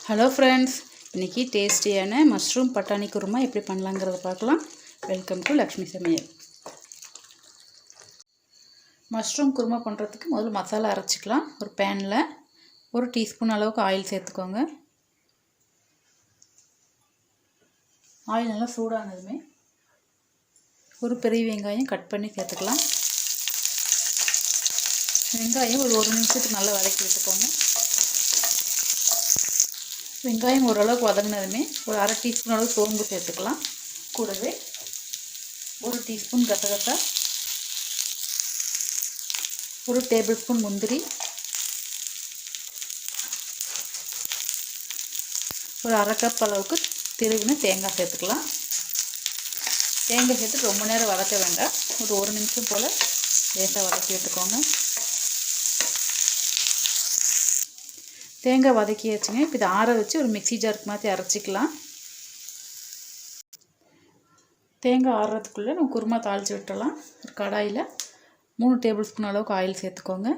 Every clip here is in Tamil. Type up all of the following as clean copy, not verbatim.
ஹலோ ஃப்ரெண்ட்ஸ், இன்றைக்கி டேஸ்டியான மஷ்ரூம் பட்டாணி குருமா எப்படி பண்ணலாங்கிறத பார்க்கலாம். வெல்கம் டு லக்ஷ்மி சமையல். மஷ்ரூம் குருமா பண்ணுறதுக்கு முதல்ல மசாலா அரைச்சிக்கலாம். ஒரு பேனில் 1 டீஸ்பூன் அளவுக்கு ஆயில் சேர்த்துக்கோங்க. ஆயில் நல்லா சூடானதுமே ஒரு பெரிய வெங்காயம் கட் பண்ணி சேர்த்துக்கலாம். வெங்காயம் ஒரு நிமிஷத்துக்கு நல்லா வதக்கி விட்டுக்கோங்க. வெங்காயம் ஓரளவுக்கு வதங்கினதுமே ஒரு அரை டீஸ்பூன் அளவு சோம்பு சேர்த்துக்கலாம். கூடவே 1 டீஸ்பூன் கசகசா, 1 டேபிள் ஸ்பூன் முந்திரி, ஒரு அரை கப் அளவுக்கு திருகின தேங்காய் சேர்த்துக்கலாம். தேங்காய் சேர்த்து ரொம்ப நேரம் வதக்க வேண்டாம். ஒரு 1 நிமிஷம் போல் லேசாக வதக்கி விட்டுக்கோங்க. தேங்காய் வதக்கியாச்சுங்க. இப்போ இதை ஆற வச்சு ஒரு மிக்ஸி ஜாருக்கு மாற்றி அரைச்சிக்கலாம். தேங்காய் ஆறுறதுக்குள்ளே நம்ம குருமா தாளித்து விட்டுடலாம். ஒரு கடாயில் 3 டேபிள் ஸ்பூன் அளவுக்கு ஆயில் சேர்த்துக்கோங்க.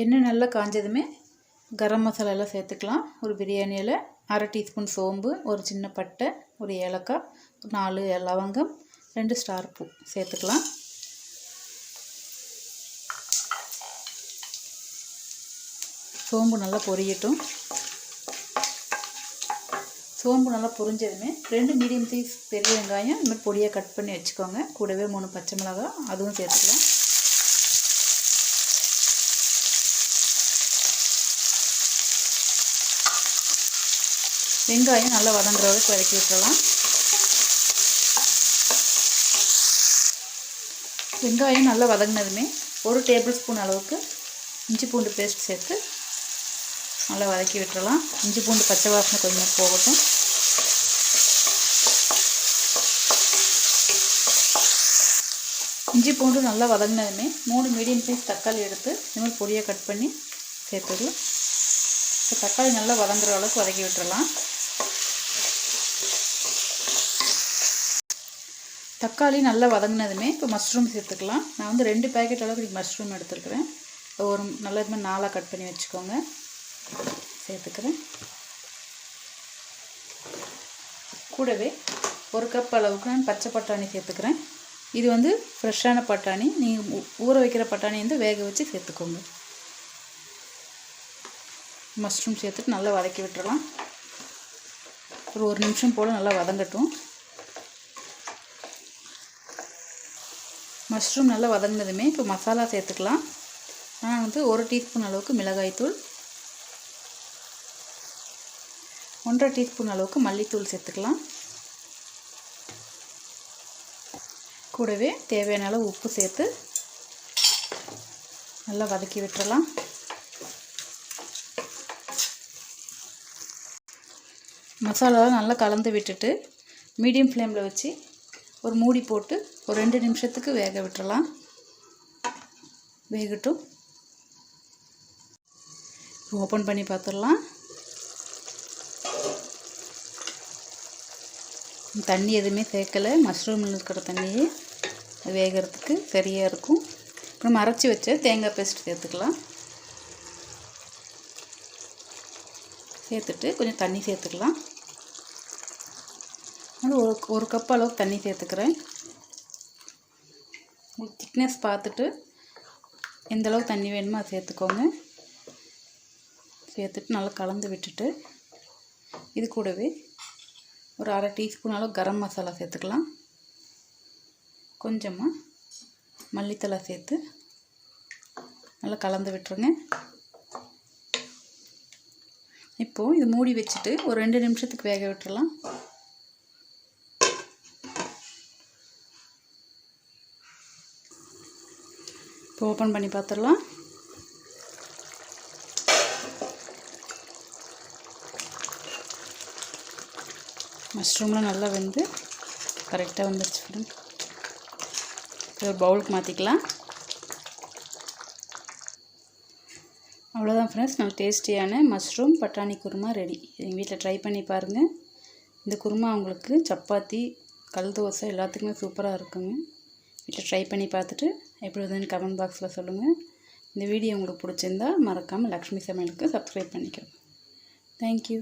எண்ணெய் நல்லா காஞ்சதுமே கரம் மசாலா எல்லாம் சேர்த்துக்கலாம். ஒரு பிரியாணி இலை, அரை டீஸ்பூன் சோம்பு, ஒரு சின்ன பட்டை, ஒரு ஏலக்காய், 4 லவங்கம், 2 ஸ்டார் பூ சேர்த்துக்கலாம். சோம்பு நல்லா பொரியட்டும். சோம்பு நல்லா பொரிஞ்சதுமே 2 மீடியம் சைஸ் பெரிய வெங்காயம் இந்த மாதிரி பொடியாக கட் பண்ணி வச்சுக்கோங்க. கூடவே 3 பச்சை மிளகாய் அதுவும் சேர்த்துக்கலாம். வெங்காயம் நல்லா வதங்குற வரைக்கும் வதக்கி விட்டுறலாம். வெங்காயம் நல்லா வதங்கினதுமே 1 டேபிள் ஸ்பூன் அளவுக்கு இஞ்சி பூண்டு பேஸ்ட் சேர்த்து நல்லா வதக்கி விட்டுறலாம். இஞ்சி பூண்டு பச்சை வாசனை கொஞ்சம் போகட்டும். இஞ்சி பூண்டு நல்லா வதங்கினதுமே 3 மீடியம் சைஸ் தக்காளி எடுத்து இந்த மாதிரி பொடியாக கட் பண்ணி சேர்த்துக்கலாம். இப்போ தக்காளி நல்லா வதங்குற அளவுக்கு வதக்கி விட்டுறலாம். தக்காளி நல்லா வதங்கினதுமே இப்போ மஷ்ரூம் சேர்த்துக்கலாம். நான் வந்து 2 பேக்கெட் அளவுக்கு மஷ்ரூம் எடுத்துருக்குறேன். ஒரு நல்ல இது மாதிரி 4 கட் பண்ணி வச்சுக்கோங்க. சேர்த்துக்கிறேன். கூடவே 1 கப் அளவுக்கு நான் பச்சை பட்டாணி சேர்த்துக்கிறேன். இது வந்து ஃப்ரெஷ்ஷான பட்டாணி. நீங்கள் ஊற வைக்கிற பட்டாணி வந்து வேக வச்சு சேர்த்துக்கோங்க. மஷ்ரூம் சேர்த்துட்டு நல்லா வதக்கி விட்டுறலாம். ஒரு 1 நிமிஷம் போல் நல்லா வதங்கட்டும். மஷ்ரூம் நல்லா வதங்கினதுமே இப்போ மசாலா சேர்த்துக்கலாம். நான் வந்து 1 டீஸ்பூன் அளவுக்கு மிளகாய்த்தூள், 1/2 டீஸ்பூன் அளவுக்கு மல்லித்தூள் சேர்த்துக்கலாம். கூடவே தேவையான அளவு உப்பு சேர்த்து நல்லா வதக்கி விட்டுறலாம். மசாலாலாம் நல்லா கலந்து விட்டுட்டு மீடியம் ஃப்ளேமில் வச்சு ஒரு மூடி போட்டு ஒரு 2 நிமிஷத்துக்கு வேக விட்டுறலாம். வேகட்டும். ஓப்பன் பண்ணி பார்த்துடலாம். தண்ணி எதுவுமே சேர்க்கலை. மஷ்ரூமில் இருக்கிற தண்ணியே வேகிறதுக்கு சரியாக இருக்கும். நம்ம அரைச்சி வச்ச தேங்காய் பேஸ்ட் சேர்த்துக்கலாம். சேர்த்துட்டு கொஞ்சம் தண்ணி சேர்த்துக்கலாம். அது ஒரு கப் அளவுக்கு தண்ணி சேர்த்துக்கிறேன். உங்களுக்கு திக்னஸ் பார்த்துட்டு எந்தளவுக்கு தண்ணி வேணுமோ அதை சேர்த்துக்கோங்க. சேர்த்துட்டு நல்லா கலந்து விட்டுட்டு இது கூடவே ஒரு அரை டீஸ்பூன் அளவு கரம் மசாலா சேர்த்துக்கலாம். கொஞ்சமாக மல்லித்தலை சேர்த்து நல்லா கலந்து விட்டுருங்க. இப்போது இது மூடி வச்சுட்டு ஒரு 2 நிமிஷத்துக்கு வேக விட்டுறலாம். இப்போ ஓப்பன் பண்ணி பார்த்துடலாம். மஷ்ரூம்லாம் நல்லா வெந்து கரெக்டாக வந்துடுச்சு ஃப்ரெண்ட். ஒரு பவுலுக்கு மாற்றிக்கலாம். அவ்வளோதான் ஃப்ரெண்ட்ஸ், நல்ல டேஸ்டியான மஷ்ரூம் பட்டாணி குருமா ரெடி. எங்கள் வீட்டில் ட்ரை பண்ணி பாருங்கள். இந்த குருமா உங்களுக்கு சப்பாத்தி, கல் தோசை எல்லாத்துக்குமே சூப்பராக இருக்குங்க. வீட்டில் ட்ரை பண்ணி பார்த்துட்டு எப்படி வருதுன்னு கமெண்ட் பாக்ஸில் சொல்லுங்கள். இந்த வீடியோ உங்களுக்கு பிடிச்சிருந்தா மறக்காமல் லக்ஷ்மி சமையலுக்கு சப்ஸ்கிரைப் பண்ணிக்கோங்க. தேங்க்யூ.